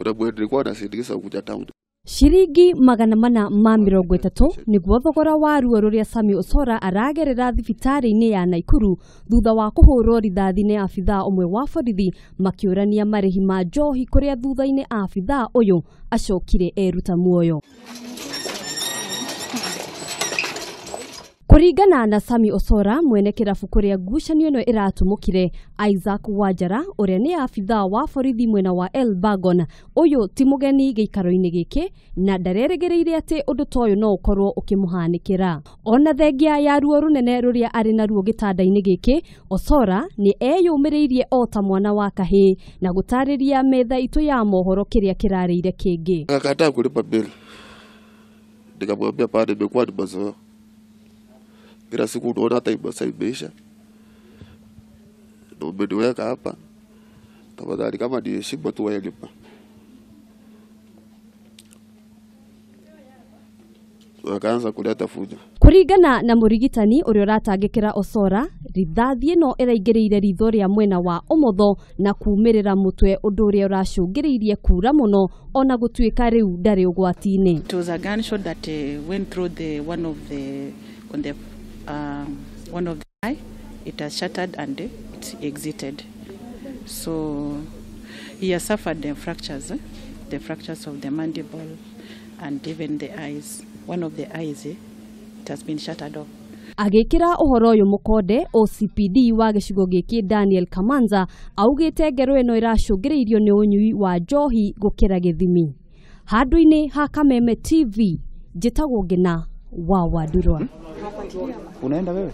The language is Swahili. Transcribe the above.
kuna mwende nilikuwa nasindikisa kuja town. Shiringi 430 niguo thogora wa ruo ruria Sami Osora aragerera thibitari-ini ya Nakuru thutha wa kuhurwo rithathi ni abithaa umwe wa borithi makiurania marihi ma njohi kuria thutha-ini abithaa uyu acokire eruta muoyo. Kuringana na Sami Osora mwene kirabu kuria ngucanio ino iratumukire Isaac Wajara uria ni abithaa wa borithi mwena wa Elbagon uyu ti mugeni giikaro-ini giki na ndareregereire ati undu toyo no ukorwo ukimuhanikira. Ona thengia ya ruo runene ruria ari na ruo gitanda-ini giki Osora ni eyumiriirie ota mwana wa kahi na gutariria metha itu ya mohoro kiria kirarire kingi. Akakataa kulipa bill. Nikamwambia pale nimekuwa nimezoea. Kila siku unaona hata imeisha. Ndio umeniweka hapa. Tafadhali kama ni heshima tu wewe lipa. Wakaanza kuleta fujo. Kuringana na murigitani uria uratangikira Osora, rithathi ino iraingiriire ritho ria mwena wa umotho na kumirira mutwe undu uria uracungiriirie kura muno ona gutuika riu ndari ugwati-ini. It was a gunshot that went through one of the eye. It has shattered and it exited. So he has suffered the fractures of the mandible and even the eyes. One of the eyes it has been shattered off. Agikira uhoro uyu mukonde OCPD wa gicigo giki Daniel Kamanza augite ngero ino iracungiriirio ni unyui wa njohi gukira githimi. Handu-ini ha Kameme TV njitagwo Ngina wa Wadurwa. Unaenda wewe?